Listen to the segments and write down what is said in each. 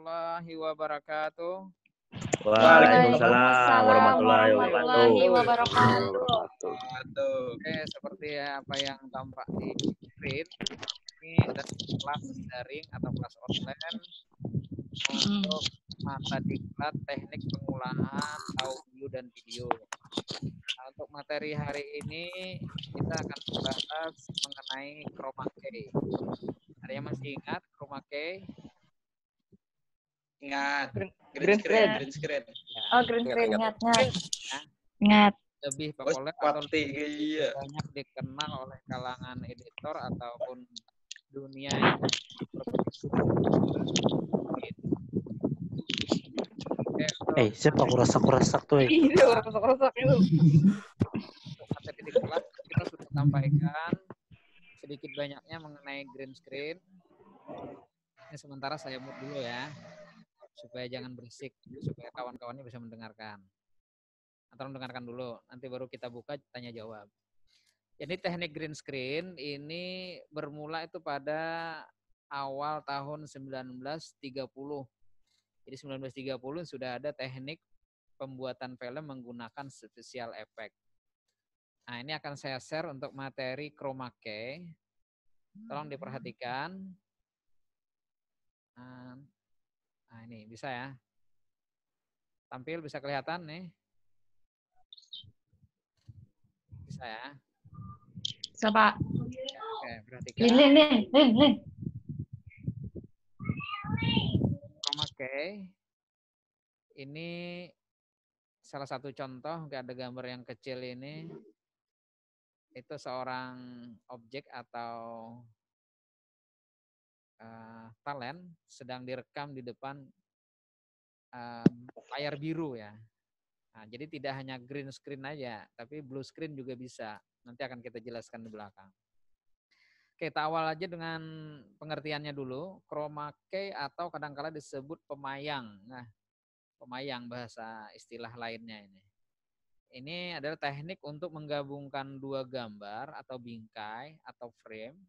warahmatullahi wabarakatuh. Waalaikumsalam warahmatullahi warahmatullahi wabarakatuh. wabarakatuh. Oke, seperti apa yang tampak di screen, ini adalah kelas daring atau kelas online untuk mata diklat teknik pengolahan audio dan video. Nah, untuk materi hari ini kita akan membahas mengenai chroma key. Ada yang masih ingat chroma key? Ingat. Green screen. Ya, Oh, green screen. Ingat. Ingat. lebih Bos populer atau pati iya. banyak dikenal oleh kalangan editor ataupun dunia yang Siapa kurasak tuh? Iya, rosak-rosak itu. Untuk materi di kelas kita sudah sampaikan sedikit banyaknya mengenai green screen. Ini sementara saya mute dulu ya, supaya jangan berisik, supaya kawan-kawannya bisa mendengarkan. Atau mendengarkan dulu, nanti baru kita buka tanya jawab. Jadi teknik green screen ini bermula itu pada awal tahun 1930. Jadi 1930 sudah ada teknik pembuatan film menggunakan special effect. Nah, ini akan saya share untuk materi chroma key. Tolong diperhatikan. Nah, ini bisa ya. Tampil bisa kelihatan nih. Bisa ya. Coba. Oke, perhatikan. Lin. Chroma key. Ini salah satu contoh, ada gambar yang kecil ini. Itu seorang objek atau talent sedang direkam di depan layar biru ya. Nah, jadi tidak hanya green screen aja, tapi blue screen juga bisa. Nanti akan kita jelaskan di belakang. Kita awal aja dengan pengertiannya dulu. Chroma key atau kadangkala disebut pemayang. Nah, pemayang bahasa istilah lainnya ini. Ini adalah teknik untuk menggabungkan dua gambar atau bingkai atau frame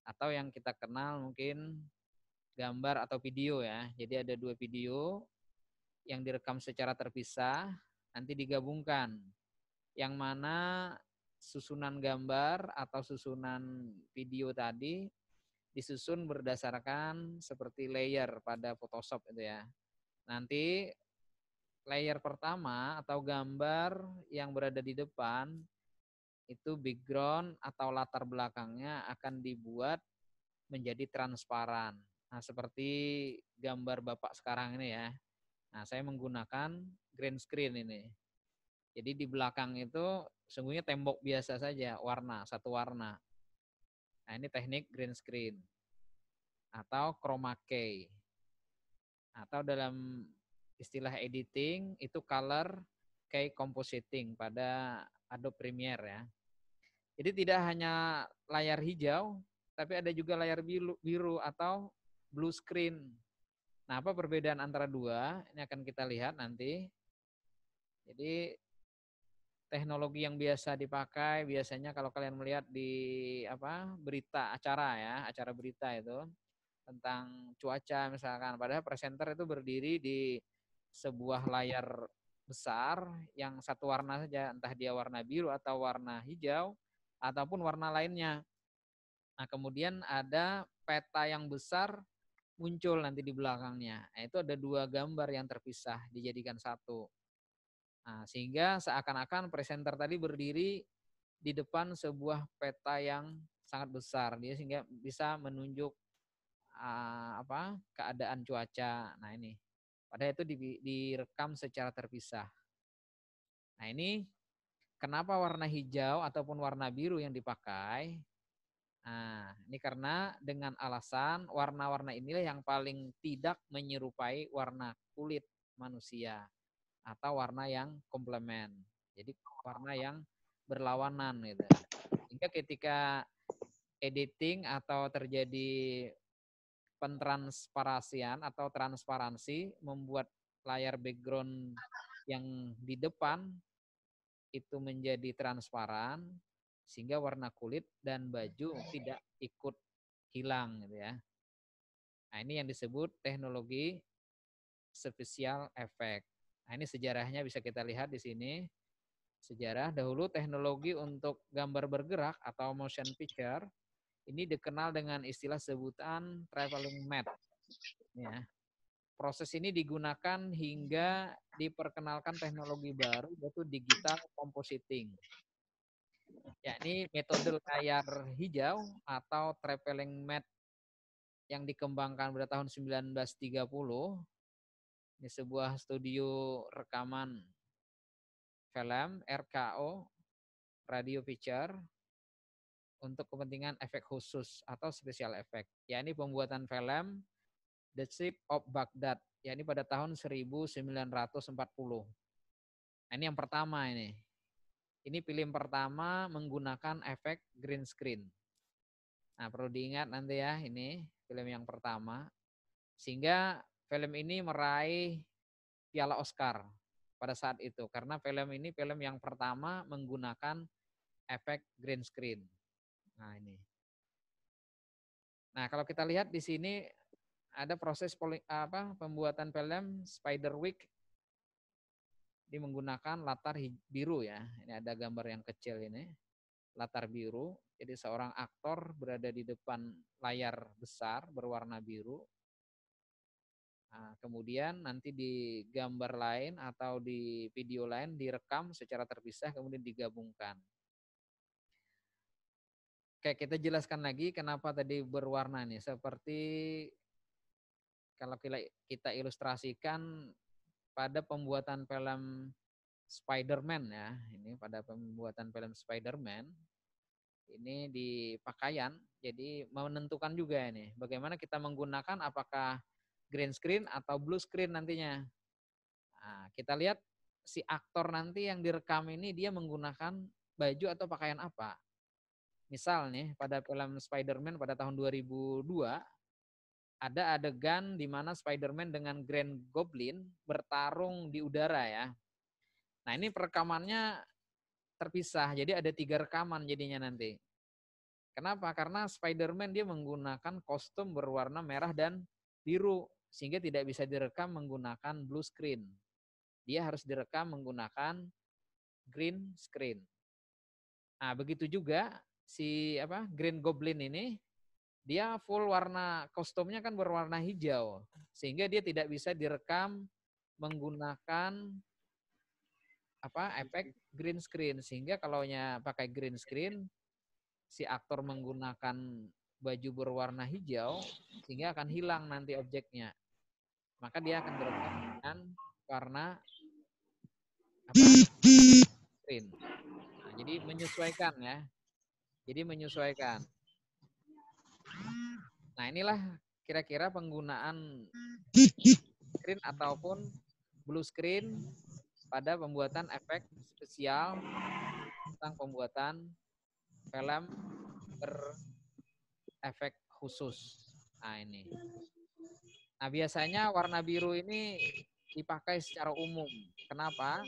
atau yang kita kenal mungkin gambar atau video ya. Jadi ada dua video yang direkam secara terpisah, nanti digabungkan. Yang mana susunan gambar atau susunan video tadi disusun berdasarkan seperti layer pada Photoshop itu ya. Nanti layer pertama atau gambar yang berada di depan itu background atau latar belakangnya akan dibuat menjadi transparan. Nah, seperti gambar Bapak sekarang ini ya. Nah, saya menggunakan green screen ini. Jadi di belakang itu sungguhnya tembok biasa saja, satu warna. Nah, ini teknik green screen atau chroma key. Atau dalam istilah editing itu color key compositing pada Adobe Premiere ya. Jadi tidak hanya layar hijau, tapi ada juga layar biru atau blue screen. Nah, apa perbedaan antara dua? Ini akan kita lihat nanti. Jadi teknologi yang biasa dipakai biasanya kalau kalian melihat di berita acara ya, acara berita itu tentang cuaca misalkan, padahal presenter itu berdiri di sebuah layar besar yang satu warna saja, entah dia warna biru atau warna hijau ataupun warna lainnya. Nah, kemudian ada peta yang besar muncul nanti di belakangnya. Nah, itu ada dua gambar yang terpisah dijadikan satu. Nah, sehingga seakan-akan presenter tadi berdiri di depan sebuah peta yang sangat besar, dia sehingga bisa menunjuk keadaan cuaca. Nah, ini padahal itu direkam secara terpisah. Nah, ini kenapa warna hijau ataupun warna biru yang dipakai? Nah, ini karena dengan alasan warna-warna inilah yang paling tidak menyerupai warna kulit manusia atau warna yang komplement. Jadi warna yang berlawanan gitu. Sehingga ketika editing atau terjadi pentransparasian atau transparansi membuat layar background yang di depan itu menjadi transparan sehingga warna kulit dan baju tidak ikut hilang gitu ya. Nah, ini yang disebut teknologi special effect. Nah, ini sejarahnya bisa kita lihat di sini. Sejarah dahulu teknologi untuk gambar bergerak atau motion picture ini dikenal dengan istilah sebutan traveling matte. Ya. Proses ini digunakan hingga diperkenalkan teknologi baru yaitu digital compositing. Yakni metode layar hijau atau traveling matte yang dikembangkan pada tahun 1930. Ini sebuah studio rekaman film RKO, radio picture, untuk kepentingan efek khusus atau special effect. Yakni pembuatan film The Ship of Baghdad, yakni pada tahun 1940. Nah, ini yang pertama ini. Ini film pertama menggunakan efek green screen. Nah, perlu diingat nanti ya, ini film yang pertama. Sehingga film ini meraih Piala Oscar pada saat itu. Karena film ini film yang pertama menggunakan efek green screen. Nah, ini. Nah, kalau kita lihat di sini ada proses pembuatan film Spiderwick. Ini menggunakan latar biru ya. Ini ada gambar yang kecil ini. Latar biru. Jadi seorang aktor berada di depan layar besar berwarna biru. Nah, kemudian nanti di gambar lain atau di video lain direkam secara terpisah kemudian digabungkan. Oke, kita jelaskan lagi kenapa tadi berwarna nih. Seperti kalau kita ilustrasikan pada pembuatan film Spider-Man ya. Ini pada pembuatan film Spider-Man. Ini di pakaian. Jadi menentukan juga ini. Bagaimana kita menggunakan apakah green screen atau blue screen nantinya. Nah, kita lihat si aktor nanti yang direkam ini dia menggunakan baju atau pakaian apa. Misal nih pada film Spider-Man pada tahun 2002 ada adegan di mana Spider-Man dengan Green Goblin bertarung di udara ya. Nah, ini perekamannya terpisah. Jadi ada 3 rekaman jadinya nanti. Kenapa? Karena Spider-Man dia menggunakan kostum berwarna merah dan biru. Sehingga tidak bisa direkam menggunakan blue screen. Dia harus direkam menggunakan green screen. Nah, begitu juga si Green Goblin ini dia full warna kostumnya kan berwarna hijau sehingga dia tidak bisa direkam menggunakan efek green screen sehingga kalaunya pakai green screen si aktor menggunakan baju berwarna hijau sehingga akan hilang nanti objeknya. Maka dia akan direkam dengan warna screen. Nah, jadi menyesuaikan ya. Jadi menyesuaikan. Nah, inilah kira-kira penggunaan screen ataupun blue screen pada pembuatan efek spesial tentang pembuatan film berefek khusus. Nah, ini. Nah, biasanya warna biru ini dipakai secara umum. Kenapa?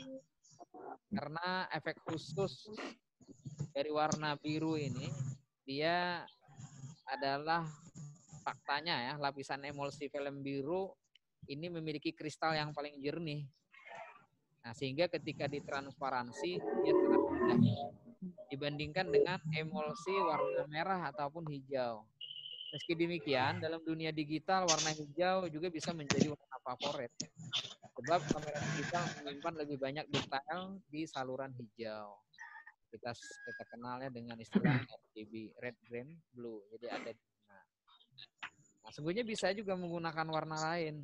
Karena efek khusus dari warna biru ini dia adalah faktanya ya, lapisan emulsi film biru ini memiliki kristal yang paling jernih. Nah, sehingga ketika ditransparansi dia sangat mudah dibandingkan dengan emulsi warna merah ataupun hijau. Meski demikian, dalam dunia digital warna hijau juga bisa menjadi warna favorit. Sebab kamera digital menyimpan lebih banyak detail di saluran hijau. Kita kenalnya dengan istilah RGB, red, green, blue. Jadi ada. Nah, sungguhnya bisa juga menggunakan warna lain.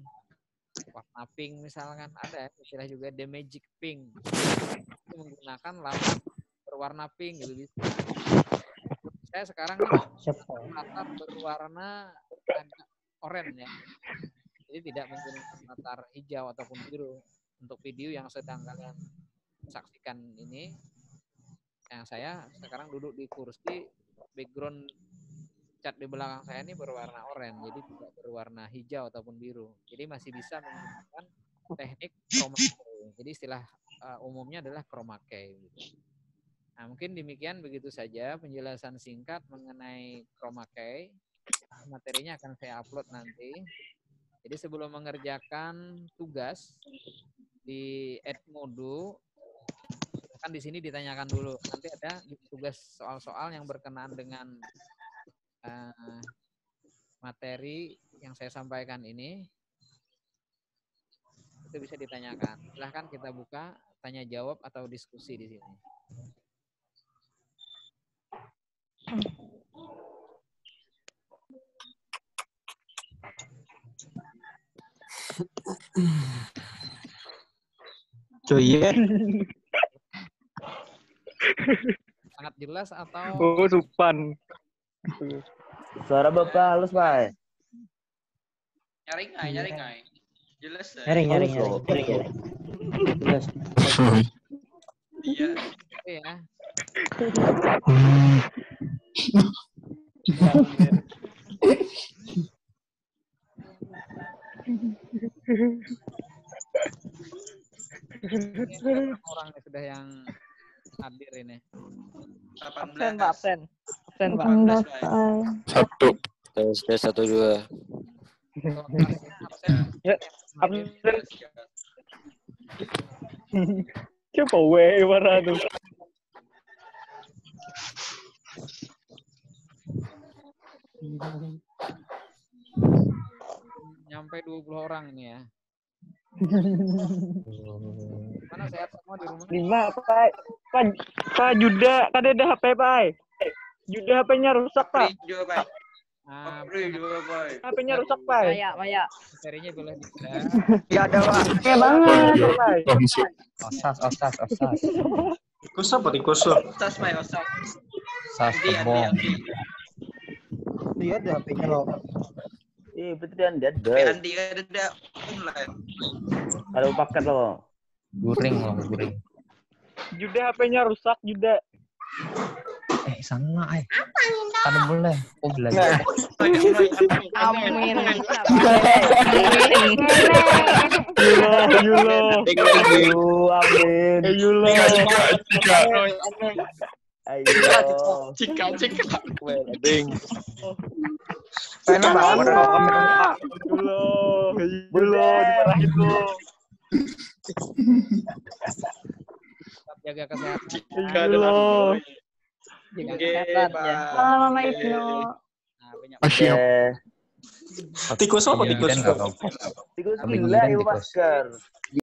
Warna pink misalkan ada istilah juga the magic pink. Itu menggunakan latar berwarna pink gitu bisa. Saya sekarang latar berwarna oranye ya. Jadi tidak menggunakan latar hijau ataupun biru. Untuk video yang sedang kalian saksikan ini, yang saya sekarang duduk di kursi, background cat di belakang saya ini berwarna oranye, jadi tidak berwarna hijau ataupun biru. Jadi masih bisa menggunakan teknik chroma key. Jadi istilah umumnya adalah chroma key. Gitu. Nah, mungkin demikian begitu saja penjelasan singkat mengenai chroma key. Materinya akan saya upload nanti. Jadi sebelum mengerjakan tugas di Edmodo, kan di sini ditanyakan dulu. Nanti ada tugas soal-soal yang berkenaan dengan materi yang saya sampaikan ini. Itu bisa ditanyakan. Silahkan kita buka, tanya jawab atau diskusi di sini. Coy. Sangat jelas atau? Oh, Supan. Suara Bapak halus, Pak. Nyaring ngai. Jelas. Nyari. Jelas. Iya. Oke ya. Ini orang nih sudah yang hadir ini. 18. Absen, Pak. 18, Pak. Satu. Tes 1 2. Ya, absen. Coba we warna tuh. Nyampe 20 orang ini ya. Mana sehat semua di rumah? 5, Pak. Pak Juda, kan ada HP, Pak. Juda HP-nya rusak, Pak. Juga, Pak. Nah, Juga, Pak. HP-nya rusak, Pak. Maya. materinya boleh bisa. Ya ada, Pak. Ya banget. Osas. Kusuk, Pak, kusuk. Osas, Pak, osas. Sas kebong. Iya, ada HP-nya loh. Betul Andi ada. Andi ada online. Ada paket loh. Guring. Juda HP-nya rusak, Juda. Sana Kan boleh. Oh, belajar. Amin. Yulo. Amin. Yulo. Ayo. Cika. Ding. Pengen banget kalau kamera. Yulo, dimarahin lo. Tetap jaga kesehatan. Yulo. Jaga Oke, kesehatan ya. Pak. Halo Mama Ibnu. Nah, banyak Masih Tikus apa Iya, tikus? kan nggak tahu. Tikus Ambil gila giling, yuk tikus. masker.